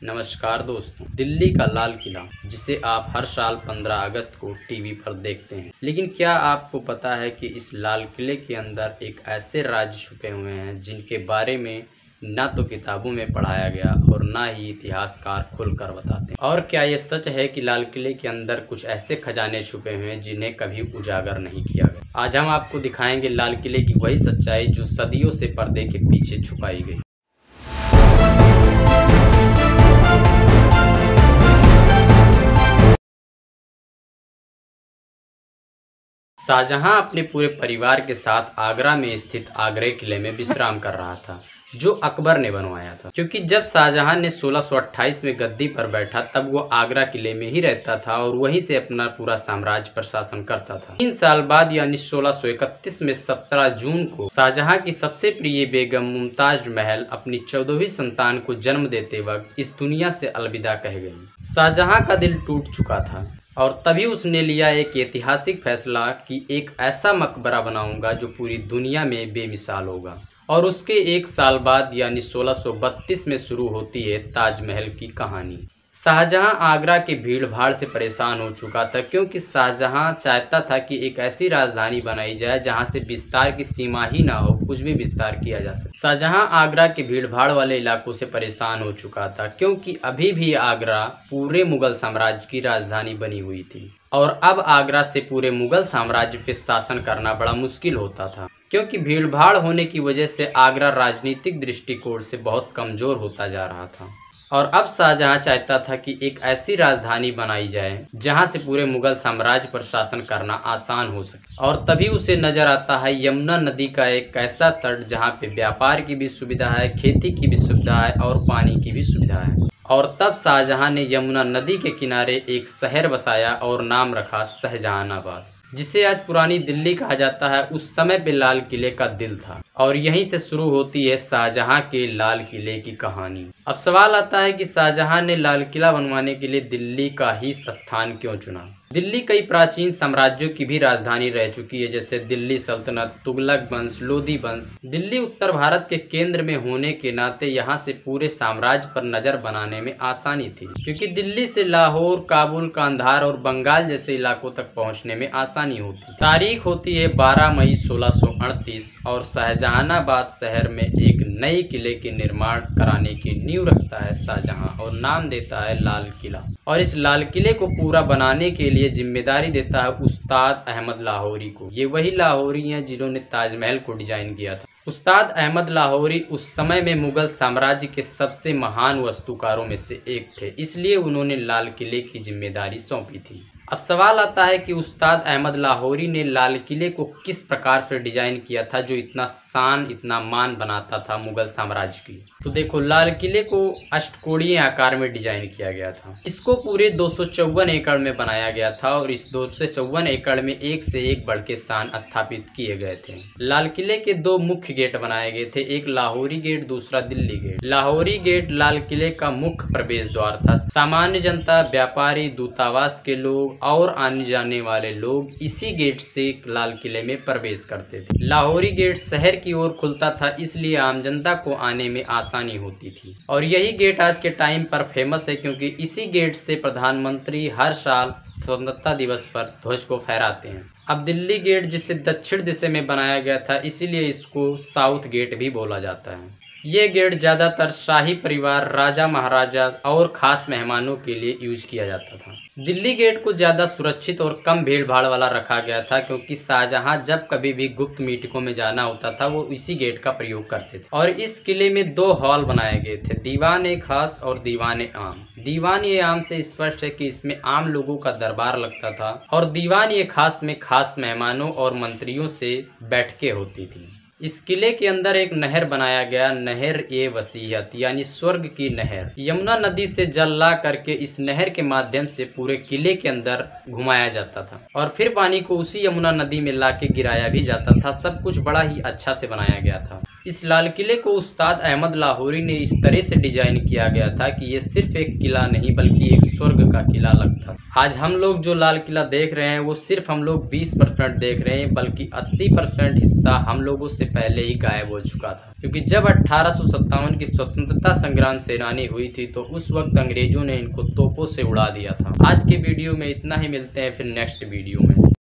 नमस्कार दोस्तों। दिल्ली का लाल किला, जिसे आप हर साल 15 अगस्त को टीवी पर देखते हैं, लेकिन क्या आपको पता है कि इस लाल किले के अंदर एक ऐसे राज छुपे हुए हैं जिनके बारे में ना तो किताबों में पढ़ाया गया और ना ही इतिहासकार खुलकर बताते हैं। और क्या ये सच है कि लाल किले के अंदर कुछ ऐसे खजाने छुपे हुए हैं जिन्हें कभी उजागर नहीं किया गया। आज हम आपको दिखाएंगे लाल किले की वही सच्चाई जो सदियों से पर्दे के पीछे छुपाई गई। शाहजहां अपने पूरे परिवार के साथ आगरा में स्थित आगरे किले में विश्राम कर रहा था, जो अकबर ने बनवाया था। क्योंकि जब शाहजहां ने 1628 में गद्दी पर बैठा, तब वो आगरा किले में ही रहता था और वहीं से अपना पूरा साम्राज्य पर शासन करता था। 3 साल बाद यानी 1631 में 17 जून को शाहजहां की सबसे प्रिय बेगम मुमताज महल अपनी 14वीं संतान को जन्म देते वक्त इस दुनिया से अलविदा कह गई। शाहजहां का दिल टूट चुका था और तभी उसने लिया एक ऐतिहासिक फैसला कि एक ऐसा मकबरा बनाऊंगा जो पूरी दुनिया में बेमिसाल होगा। और उसके 1 साल बाद यानी 1632 में शुरू होती है ताजमहल की कहानी। शाहजहां आगरा के भीड़ भाड़ से परेशान हो चुका था, क्योंकि शाहजहां चाहता था कि एक ऐसी राजधानी बनाई जाए जहां से विस्तार की सीमा ही ना हो, कुछ भी विस्तार किया जा सके। शाहजहां आगरा के भीड़ भाड़ वाले इलाकों से परेशान हो चुका था, क्योंकि अभी भी आगरा पूरे मुगल साम्राज्य की राजधानी बनी हुई थी और अब आगरा से पूरे मुगल साम्राज्य पे शासन करना बड़ा मुश्किल होता था, क्योंकि भीड़ भाड़ होने की वजह से आगरा राजनीतिक दृष्टिकोण से बहुत कमजोर होता जा रहा था। और अब शाहजहां चाहता था कि एक ऐसी राजधानी बनाई जाए जहां से पूरे मुगल साम्राज्य पर शासन करना आसान हो सके। और तभी उसे नजर आता है यमुना नदी का एक ऐसा तट जहां पे व्यापार की भी सुविधा है, खेती की भी सुविधा है और पानी की भी सुविधा है। और तब शाहजहां ने यमुना नदी के किनारे एक शहर बसाया और नाम रखा शाहजहानाबाद, जिसे आज पुरानी दिल्ली कहा जाता है। उस समय पे लाल किले का दिल था और यहीं से शुरू होती है शाहजहां के लाल किले की कहानी। अब सवाल आता है कि शाहजहां ने लाल किला बनवाने के लिए दिल्ली का ही स्थान क्यों चुना। दिल्ली कई प्राचीन साम्राज्यों की भी राजधानी रह चुकी है, जैसे दिल्ली सल्तनत, तुगलक वंश, लोधी वंश। दिल्ली उत्तर भारत के केंद्र में होने के नाते यहाँ से पूरे साम्राज्य पर नजर बनाने में आसानी थी, क्योंकि दिल्ली से लाहौर, काबुल, कांधार और बंगाल जैसे इलाकों तक पहुँचने में आसानी होती। तारीख होती है 12 मई 1638 और शाहजहानाबाद शहर में एक नए किले के निर्माण कराने की नींव रखता है शाहजहां और नाम देता है लाल किला। और इस लाल किले को पूरा बनाने के लिए जिम्मेदारी देता है उस्ताद अहमद लाहौरी को। ये वही लाहौरी हैं जिन्होंने ताजमहल को डिजाइन किया था। उस्ताद अहमद लाहौरी उस समय में मुगल साम्राज्य के सबसे महान वास्तुकारों में से एक थे, इसलिए उन्होंने लाल किले की जिम्मेदारी सौंपी थी। अब सवाल आता है कि उस्ताद अहमद लाहौरी ने लाल किले को किस प्रकार से डिजाइन किया था जो इतना शान, इतना मान बनाता था मुगल साम्राज्य की। तो देखो, लाल किले को अष्टकोणीय आकार में डिजाइन किया गया था। इसको पूरे 254 एकड़ में बनाया गया था और इस 254 एकड़ में एक से एक बढ़ के शान स्थापित किए गए थे। लाल किले के 2 मुख्य गेट बनाए गए थे, एक लाहौरी गेट, दूसरा दिल्ली गेट। लाहौरी गेट लाल किले का मुख्य प्रवेश द्वार था। सामान्य जनता, व्यापारी, दूतावास के लोग और आने जाने वाले लोग इसी गेट से लाल किले में प्रवेश करते थे। लाहौरी गेट शहर की ओर खुलता था, इसलिए आम जनता को आने में आसानी होती थी। और यही गेट आज के टाइम पर फेमस है, क्योंकि इसी गेट से प्रधानमंत्री हर साल स्वतंत्रता दिवस पर ध्वज को फहराते हैं। अब दिल्ली गेट, जिसे दक्षिण दिशा में बनाया गया था, इसीलिए इसको साउथ गेट भी बोला जाता है। ये गेट ज़्यादातर शाही परिवार, राजा महाराजा और खास मेहमानों के लिए यूज किया जाता था। दिल्ली गेट को ज़्यादा सुरक्षित और कम भीड़ भाड़ वाला रखा गया था, क्योंकि शाहजहां जब कभी भी गुप्त मीटिंगों में जाना होता था वो इसी गेट का प्रयोग करते थे। और इस किले में 2 हॉल बनाए गए थे, दीवान खास और दीवान आम। दीवान आम से स्पष्ट है कि इसमें आम लोगों का दरबार लगता था और दीवान खास में खास मेहमानों और मंत्रियों से बैठकें होती थी। इस किले के अंदर एक नहर बनाया गया, नहर-ए-वसीयत यानी स्वर्ग की नहर। यमुना नदी से जल ला करके इस नहर के माध्यम से पूरे किले के अंदर घुमाया जाता था और फिर पानी को उसी यमुना नदी में ला के गिराया भी जाता था। सब कुछ बड़ा ही अच्छा से बनाया गया था। इस लाल किले को उस्ताद अहमद लाहौरी ने इस तरह से डिजाइन किया गया था कि ये सिर्फ एक किला नहीं बल्कि एक स्वर्ग का किला लगता था। आज हम लोग जो लाल किला देख रहे हैं वो सिर्फ हम लोग 20% देख रहे हैं, बल्कि 80% हिस्सा हम लोगों से पहले ही गायब हो चुका था। क्योंकि जब 1857 की स्वतंत्रता संग्राम सेनानी हुई थी तो उस वक्त अंग्रेजों ने इनको तोपों से उड़ा दिया था। आज के वीडियो में इतना ही, मिलते हैं फिर नेक्स्ट वीडियो में।